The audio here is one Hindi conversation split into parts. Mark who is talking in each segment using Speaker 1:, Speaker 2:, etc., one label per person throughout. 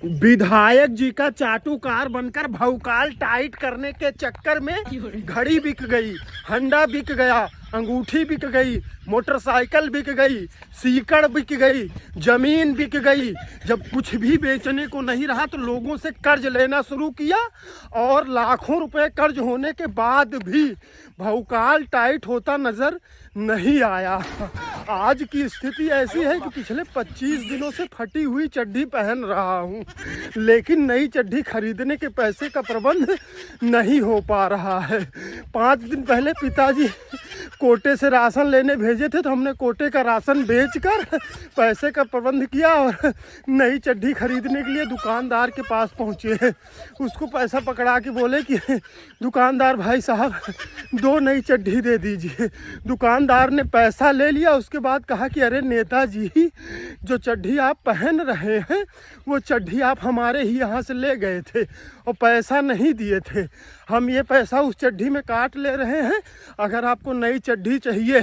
Speaker 1: विधायक जी का चाटुकार बनकर भौकाल टाइट करने के चक्कर में घड़ी बिक गई, हंडा बिक गया, अंगूठी बिक गई, मोटरसाइकिल बिक गई, सीकड़ बिक गई, जमीन बिक गई। जब कुछ भी बेचने को नहीं रहा तो लोगों से कर्ज लेना शुरू किया और लाखों रुपए कर्ज होने के बाद भी भौकाल टाइट होता नजर नहीं आया। आज की स्थिति ऐसी है कि पिछले 25 दिनों से फटी हुई चड्डी पहन रहा हूँ, लेकिन नई चड्डी खरीदने के पैसे का प्रबंध नहीं हो पा रहा है। 5 दिन पहले पिताजी कोटे से राशन लेने भेजे थे तो हमने कोटे का राशन बेचकर पैसे का प्रबंध किया और नई चड्डी खरीदने के लिए दुकानदार के पास पहुँचे। उसको पैसा पकड़ा के बोले कि दुकानदार भाई साहब 2 नई चड्डी दे दीजिए। दुकानदार ने पैसा ले लिया, उसके बाद कहा कि अरे नेताजी, जो चड्डी आप पहन रहे हैं वो चड्डी आप हमारे ही यहाँ से ले गए थे और पैसा नहीं दिए थे। हम ये पैसा उस चड्डी में काट ले रहे हैं। अगर आपको नई चड्डी चाहिए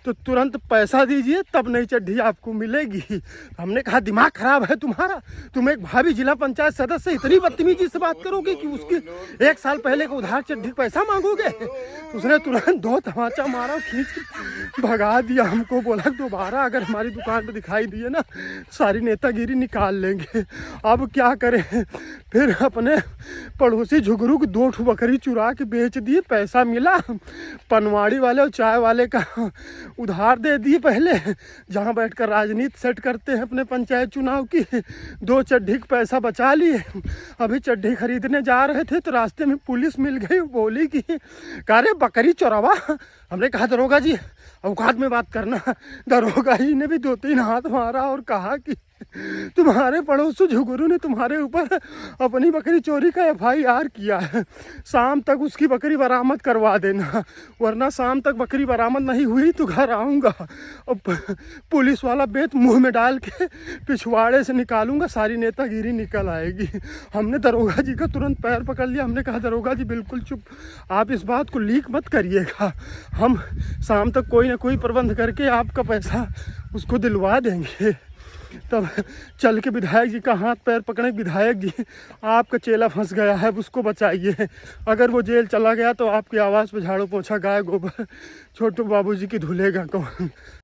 Speaker 1: तो तुरंत पैसा दीजिए, तब नई चड्डी आपको मिलेगी। हमने कहा दिमाग खराब है तुम्हारा, तुम एक भावी जिला पंचायत सदस्य इतनी बदतमीजी से बात करोगे कि उसकी 1 साल पहले का उधार चड्डी पैसा मांगोगे। उसने तुरंत 2 तमाचा मारा, खींच के भगा दिया हमको। बोला दोबारा अगर हमारी दुकान पर दिखाई दिए ना, सारी नेतागिरी निकाल लेंगे। अब क्या करें, फिर अपने पड़ोसी झुगरू की 2 बकरी चुरा के बेच दिए। पैसा मिला, पनवाड़ी वाले और चाय वाले का उधार दे दिए पहले, जहाँ बैठकर राजनीति सेट करते हैं अपने पंचायत चुनाव की। 2 चड्ढी का पैसा बचा लिए। अभी चड्ढी खरीदने जा रहे थे तो रास्ते में पुलिस मिल गई। बोली कि अरे बकरी चोरावा। हमने कहा दरोगा जी औकात में बात करना। दरोगा जी ने भी 2-3 हाथ मारा और कहा कि तुम्हारे पड़ोसी झुगरू ने तुम्हारे ऊपर अपनी बकरी चोरी का FIR किया है, शाम तक उसकी बकरी बरामद करवा देना, वरना शाम तक बकरी बरामद नहीं हुई तो घर आऊँगा और पुलिस वाला बेत मुंह में डाल के पिछवाड़े से निकालूंगा, सारी नेतागिरी निकल आएगी। हमने दरोगा जी का तुरंत पैर पकड़ लिया। हमने कहा दरोगा जी बिल्कुल चुप, आप इस बात को लीक मत करिएगा, हम शाम तक कोई ना कोई प्रबंध करके आपका पैसा उसको दिलवा देंगे। तब चल के विधायक जी का हाथ पैर पकड़े, विधायक जी आपका चेला फंस गया है, उसको बचाइए। अगर वो जेल चला गया तो आपकी आवाज़ पे झाड़ू पोछा गाय गोबर छोटू बाबूजी की धुलेगा कौन।